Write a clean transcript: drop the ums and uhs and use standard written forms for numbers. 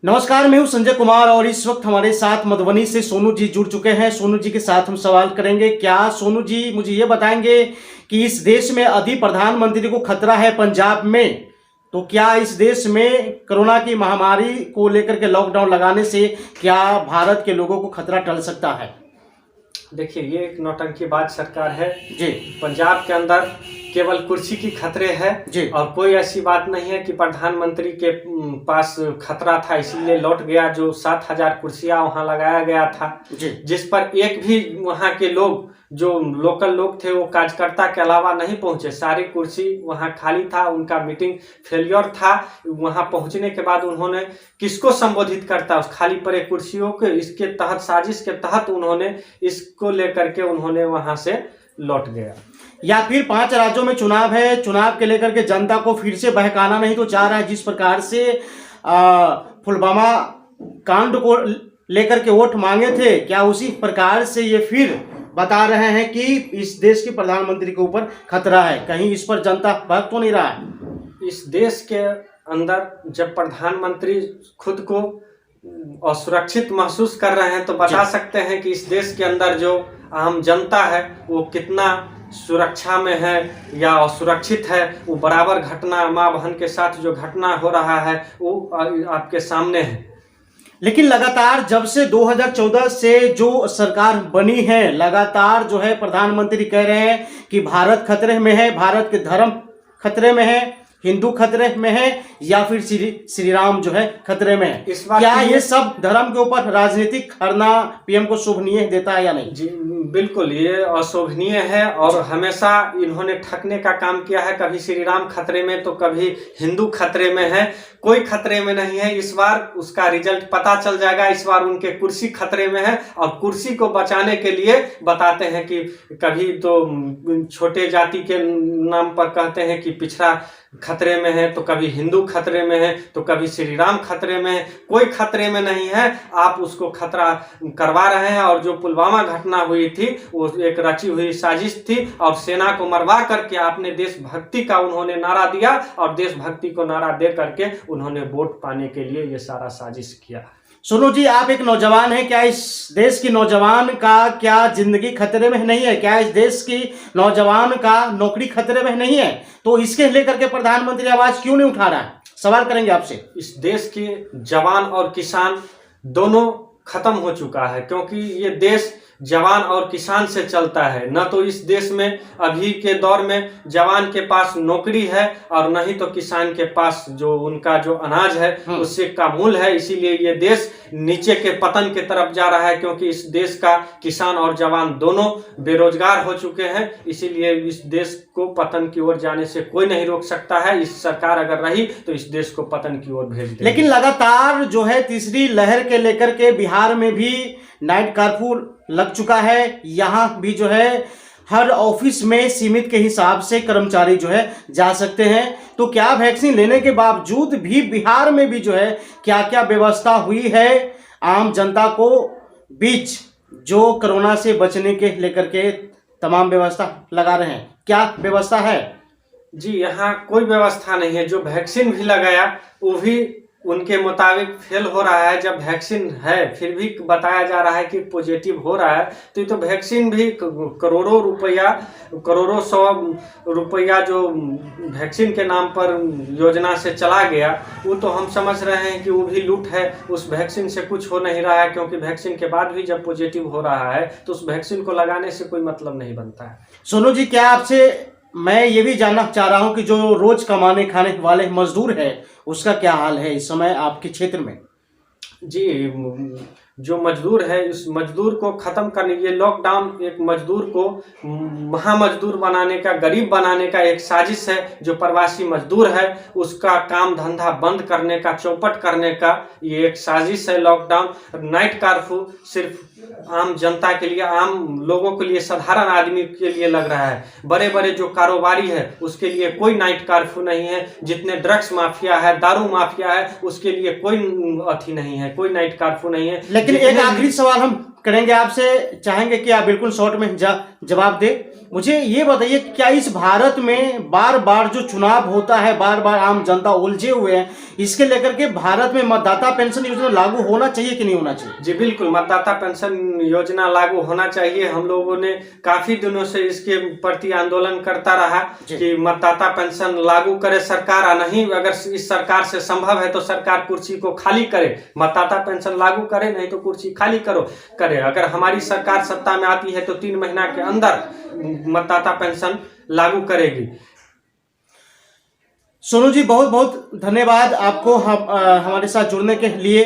नमस्कार, मैं हूं संजय कुमार और इस वक्त हमारे साथ मधुबनी से सोनू जी जुड़ चुके हैं। सोनू जी के साथ हम सवाल करेंगे। क्या सोनू जी मुझे ये बताएंगे कि इस देश में यदि प्रधानमंत्री को खतरा है पंजाब में, तो क्या इस देश में कोरोना की महामारी को लेकर के लॉकडाउन लगाने से क्या भारत के लोगों को खतरा टल सकता है? देखिए, ये एक नौटंकीबाज सरकार है जी पंजाब के अंदर केवल कुर्सी की खतरे है जी और कोई ऐसी बात नहीं है कि प्रधानमंत्री के पास खतरा था इसीलिए लौट गया। जो 7,000 कुर्सियां वहां लगाया गया था, जी जिस पर एक भी वहां के लोग जो लोकल लोग थे वो कार्यकर्ता के अलावा नहीं पहुंचे। सारी कुर्सी वहां खाली था, उनका मीटिंग फेलियर था। वहां पहुंचने के बाद उन्होंने किसको संबोधित करता उस खाली पड़े कुर्सियों के, इसके तहत साजिश के तहत उन्होंने इसको लेकर के उन्होंने वहां से लौट गया। या फिर 5 राज्यों में चुनाव है, चुनाव के लेकर के जनता को फिर से बहकाना नहीं तो चाह रहा है। जिस प्रकार से पुलवामा कांड को लेकर के वोट मांगे थे, क्या उसी प्रकार से ये फिर बता रहे हैं कि इस देश के प्रधानमंत्री के ऊपर खतरा है? कहीं इस पर जनता भक्त तो नहीं रहा है? इस देश के अंदर जब प्रधानमंत्री खुद को असुरक्षित महसूस कर रहे हैं तो बता सकते हैं कि इस देश के अंदर जो आम जनता है वो कितना सुरक्षा में है या असुरक्षित है। वो बराबर घटना माँ बहन के साथ जो घटना हो रहा है वो आपके सामने है। लेकिन लगातार जब से 2014 से जो सरकार बनी है, लगातार जो है प्रधानमंत्री कह रहे हैं कि भारत खतरे में है, भारत के धर्म खतरे में है, हिंदू खतरे में है या फिर श्री राम जो है खतरे में है। क्या ये सब धर्म के ऊपर राजनीतिक करना पीएम को शोभनीय देता है या नहीं? जी बिल्कुल, ये अशोभनीय है और हमेशा इन्होंने ठगने का काम किया है। कभी श्री राम खतरे में तो कभी हिंदू खतरे में है। कोई खतरे में नहीं है। इस बार उसका रिजल्ट पता चल जाएगा। इस बार उनके कुर्सी खतरे में है और कुर्सी को बचाने के लिए बताते हैं कि कभी तो छोटे जाति के नाम पर कहते हैं कि पिछड़ा खतरे में है, तो कभी हिंदू खतरे में है, तो कभी श्री राम खतरे में है। कोई खतरे में नहीं है, आप उसको खतरा करवा रहे हैं। और जो पुलवामा घटना हुई थी वो एक रची हुई साजिश थी और सेना को मरवा करके आपने देशभक्ति का उन्होंने नारा दिया और देशभक्ति को नारा दे करके उन्होंने वोट पाने के लिए ये सारा साजिश किया। सोनू जी, आप एक नौजवान हैं, क्या इस देश की नौजवान का क्या जिंदगी खतरे में नहीं है? क्या इस देश की नौजवान का नौकरी खतरे में नहीं है? तो इसके लेकर के प्रधानमंत्री आवाज क्यों नहीं उठा रहा है? सवाल करेंगे आपसे। इस देश के जवान और किसान दोनों खत्म हो चुका है, क्योंकि ये देश जवान और किसान से चलता है। न तो इस देश में अभी के दौर में जवान के पास नौकरी है और न ही तो किसान के पास जो उनका जो अनाज है उससे का मूल है। इसीलिए ये देश नीचे के पतन के तरफ जा रहा है, क्योंकि इस देश का किसान और जवान दोनों बेरोजगार हो चुके हैं। इसीलिए इस देश को पतन की ओर जाने से कोई नहीं रोक सकता है। इस सरकार अगर रही तो इस देश को पतन की ओर भेज देगी। लेकिन लगातार जो है तीसरी लहर के लेकर के बिहार में भी नाइट कर्फ्यू लग चुका है। यहाँ भी जो है हर ऑफिस में सीमित के हिसाब से कर्मचारी जो है जा सकते हैं। तो क्या वैक्सीन लेने के बावजूद भी बिहार में भी जो है क्या क्या व्यवस्था हुई है आम जनता को बीच जो कोरोना से बचने के लेकर के तमाम व्यवस्था लगा रहे हैं? क्या व्यवस्था है? जी, यहाँ कोई व्यवस्था नहीं है। जो वैक्सीन भी लगाया वो भी उनके मुताबिक फेल हो रहा है। जब वैक्सीन है फिर भी बताया जा रहा है कि पॉजिटिव हो रहा है, तो ये तो वैक्सीन भी करोड़ों रुपया, करोड़ों 100 रुपया जो वैक्सीन के नाम पर योजना से चला गया, वो तो हम समझ रहे हैं कि वो भी लूट है। उस वैक्सीन से कुछ हो नहीं रहा है, क्योंकि वैक्सीन के बाद भी जब पॉजिटिव हो रहा है तो उस वैक्सीन को लगाने से कोई मतलब नहीं बनता है। सोनू जी, क्या आपसे मैं ये भी जानना चाह रहा हूं कि जो रोज कमाने खाने वाले मजदूर है उसका क्या हाल है इस समय आपके क्षेत्र में? जी, जो मजदूर है उस मजदूर को खत्म करने, ये लॉकडाउन एक मजदूर को महामजदूर बनाने का, गरीब बनाने का एक साजिश है। जो प्रवासी मजदूर है उसका काम धंधा बंद करने का, चौपट करने का ये एक साजिश है। लॉकडाउन, नाइट कर्फ्यू सिर्फ आम जनता के लिए, आम लोगों के लिए, साधारण आदमी के लिए लग रहा है। बड़े बड़े जो कारोबारी है उसके लिए कोई नाइट कर्फ्यू नहीं है। जितने ड्रग्स माफिया है, दारू माफिया है, उसके लिए कोई अथी नहीं है, कोई नाइट कर्फ्यू नहीं है। लेकिन एक आखिरी सवाल हम करेंगे आपसे, चाहेंगे कि आप बिल्कुल शॉर्ट में जवाब दे। मुझे ये बताइए, क्या इस भारत में बार बार जो चुनाव होता है, बार बार आम जनता उलझे हुए हैं, इसके लेकर के भारत में मतदाता पेंशन योजना लागू होना चाहिए कि नहीं होना चाहिए? जी बिल्कुल, मतदाता पेंशन योजना लागू होना चाहिए। हम लोगों ने काफी दिनों से इसके प्रति आंदोलन करता रहा कि मतदाता पेंशन लागू करे सरकार, और नहीं अगर इस सरकार से संभव है तो सरकार कुर्सी को खाली करे, मतदाता पेंशन लागू करे, नहीं तो कुर्सी खाली करे। अगर हमारी सरकार सत्ता में आती है तो 3 महीना के अंदर मतदाता पेंशन लागू करेगी। सोनू जी, बहुत बहुत धन्यवाद आपको हमारे साथ जुड़ने के लिए।